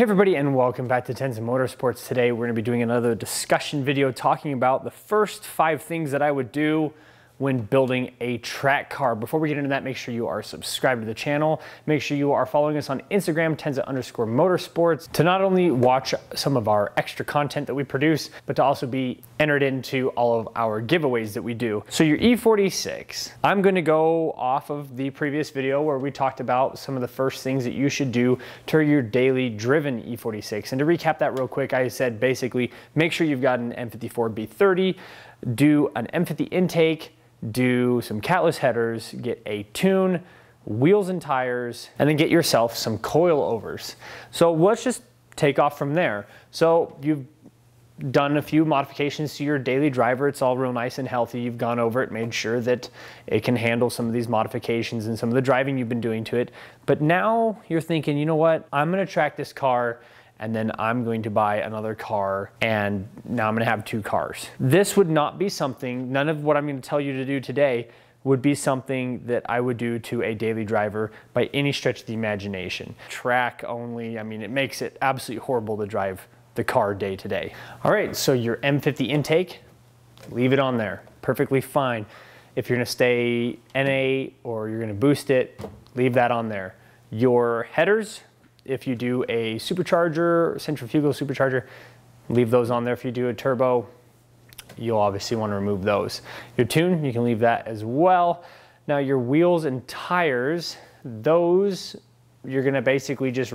Hey everybody, and welcome back to Tenza Motorsports. Today we're going to be doing another discussion video talking about the first 5 things that I would do when building a track car. Before we get into that, make sure you are subscribed to the channel. Make sure you are following us on Instagram, Tenza_Motorsports, to not only watch some of our extra content that we produce, but to also be entered into all of our giveaways that we do. So your E46, I'm going to go off of the previous video where we talked about some of the first things that you should do to your daily driven E46. And to recap that real quick, I said basically make sure you've got an M54B30, do an M50 intake, do some catless headers, get a tune, wheels and tires, and then get yourself some coilovers. So let's just take off from there. So you've done a few modifications to your daily driver. It's all real nice and healthy. You've gone over it, made sure that it can handle some of these modifications and some of the driving you've been doing to it. But now you're thinking, you know what? I'm gonna track this car and then I'm going to buy another car, and now I'm gonna have 2 cars. This would not be something, none of what I'm gonna tell you to do today would be something that I would do to a daily driver by any stretch of the imagination. Track only, I mean, it makes it absolutely horrible to drive the car day to day. All right, so your M50 intake, leave it on there, perfectly fine. If you're gonna stay NA or you're gonna boost it, leave that on there. Your headers, if you do a supercharger, centrifugal supercharger, leave those on there. If you do a turbo, you'll obviously want to remove those. Your tune, you can leave that as well. Now your wheels and tires, those you're going to basically just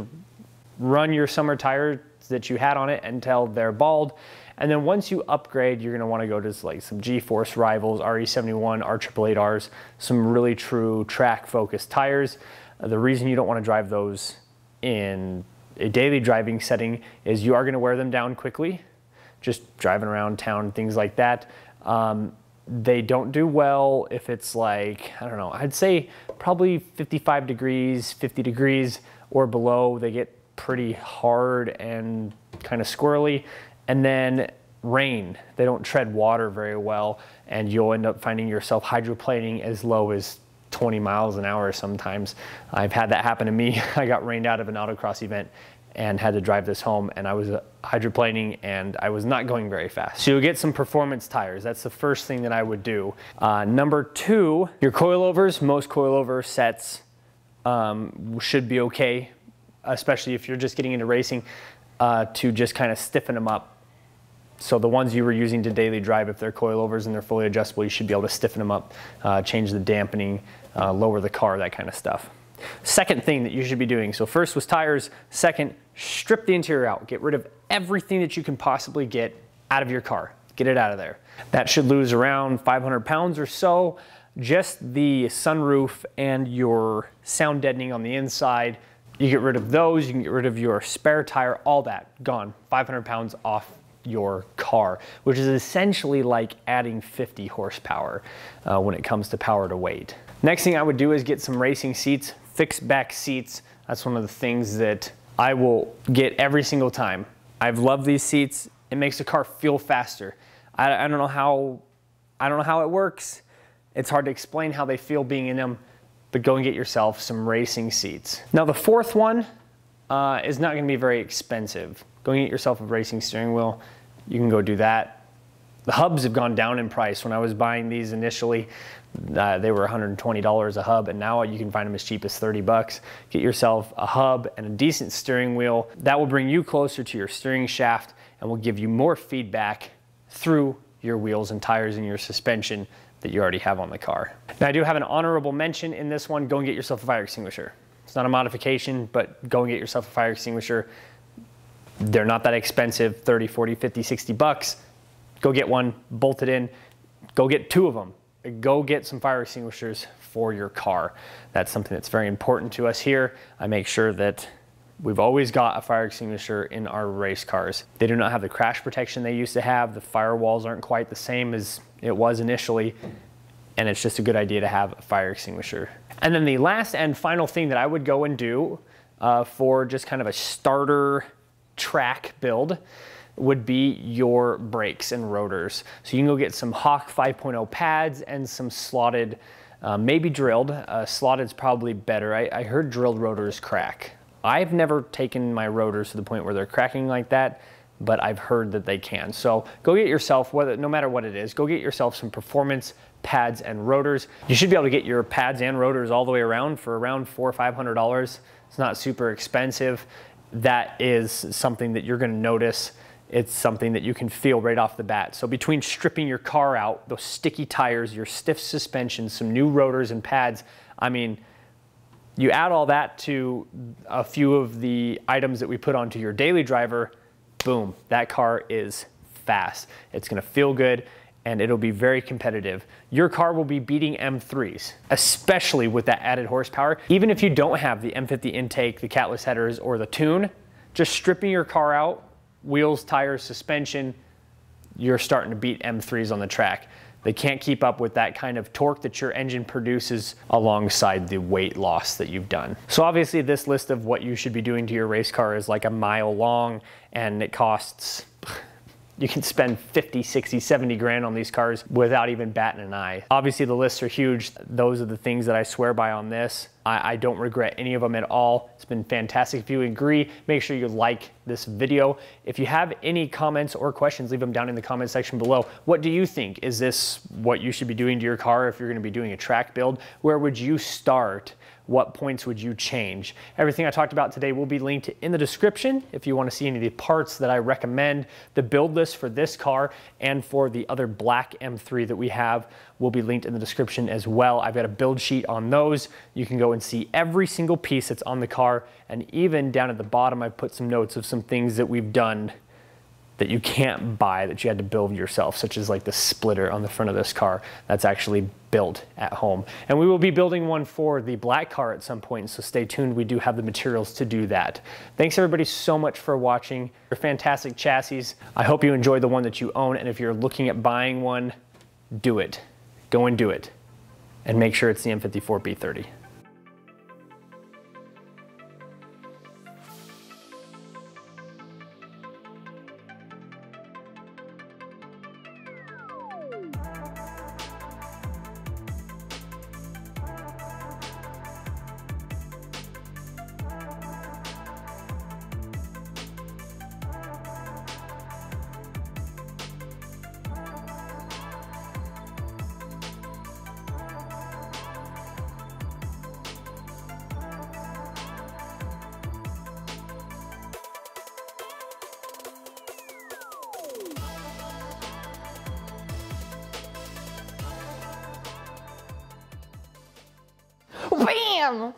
run your summer tires that you had on it until they're bald. And then once you upgrade, you're going to want to go to like some G-Force Rivals, RE71, R888Rs, some really true track focused tires. The reason you don't want to drive those in a daily driving setting is you are going to wear them down quickly, just driving around town, things like that. They don't do well if it's like, I don't know, I'd say probably 55 degrees, 50 degrees or below. They get pretty hard and kind of squirrely. And then rain, they don't tread water very well, and you'll end up finding yourself hydroplaning as low as 20 miles an hour sometimes. I've had that happen to me. I got rained out of an autocross event and had to drive this home, and I was hydroplaning and I was not going very fast. So you'll get some performance tires. That's the first thing that I would do. Number 2, your coilovers. Most coilover sets should be okay, especially if you're just getting into racing, to just kind of stiffen them up. So the ones you were using to daily drive, if they're coilovers and they're fully adjustable, you should be able to stiffen them up, change the dampening, lower the car, that kind of stuff. Second thing that you should be doing, so first was tires, second, strip the interior out. Get rid of everything that you can possibly get out of your car. Get it out of there. That should lose around 500 pounds or so. Just the sunroof and your sound deadening on the inside, you get rid of those, you can get rid of your spare tire, all that, gone. 500 pounds off your car, which is essentially like adding 50 horsepower when it comes to power to weight. Next thing I would do is get some racing seats, fixed back seats. That's one of the things that I will get every single time. I've loved these seats. It makes the car feel faster. I don't know how it works. It's hard to explain how they feel being in them, but go and get yourself some racing seats. Now the fourth one is not going to be very expensive. Go and get yourself a racing steering wheel. You can go do that. The hubs have gone down in price. When I was buying these initially, they were $120 a hub, and now you can find them as cheap as 30 bucks. Get yourself a hub and a decent steering wheel. That will bring you closer to your steering shaft and will give you more feedback through your wheels and tires and your suspension that you already have on the car. Now I do have an honorable mention in this one. Go and get yourself a fire extinguisher. It's not a modification, but go and get yourself a fire extinguisher. They're not that expensive, 30, 40, 50, 60 bucks. Go get one, bolt it in. Go get 2 of them. Go get some fire extinguishers for your car. That's something that's very important to us here. I make sure that we've always got a fire extinguisher in our race cars. They do not have the crash protection they used to have. The firewalls aren't quite the same as it was initially, and it's just a good idea to have a fire extinguisher. And then the last and final thing that I would go and do for just kind of a starter track build would be your brakes and rotors. So you can go get some Hawk 5.0 pads and some slotted, maybe drilled. Slotted's probably better. I heard drilled rotors crack I've never taken my rotors to the point where they're cracking like that, but I've heard that they can. So go get yourself, no matter what it is, go get yourself some performance pads and rotors. You should be able to get your pads and rotors all the way around for around $400 or $500. It's not super expensive. That is something that you're gonna notice. It's something that you can feel right off the bat. So between stripping your car out, those sticky tires, your stiff suspension, some new rotors and pads, I mean, you add all that to a few of the items that we put onto your daily driver, boom, that car is fast. It's gonna feel good and it'll be very competitive. Your car will be beating M3s, especially with that added horsepower. Even if you don't have the M50 intake, the catless headers, or the tune, just stripping your car out, wheels, tires, suspension, you're starting to beat M3s on the track. They can't keep up with that kind of torque that your engine produces alongside the weight loss that you've done. So obviously this list of what you should be doing to your race car is like a mile long, and it costs, you can spend 50, 60, 70 grand on these cars without even batting an eye. Obviously the lists are huge. Those are the things that I swear by on this. I don't regret any of them at all. It's been fantastic. If you agree, make sure you like this video. If you have any comments or questions, leave them down in the comment section below. What do you think? Is this what you should be doing to your car if you're gonna be doing a track build? Where would you start? What points would you change? Everything I talked about today will be linked in the description if you want to see any of the parts that I recommend. The build list for this car and for the other black M3 that we have will be linked in the description as well. I've got a build sheet on those. You can go and see every single piece that's on the car, and even down at the bottom I've put some notes of some things that we've done that you can't buy, that you had to build yourself, such as like the splitter on the front of this car that's actually built at home. And we will be building one for the black car at some point, so stay tuned. We do have the materials to do that. Thanks everybody so much for watching. They're fantastic chassis. I hope you enjoy the one that you own, and if you're looking at buying one, do it. Go and do it. And make sure it's the M54 B30. Bam!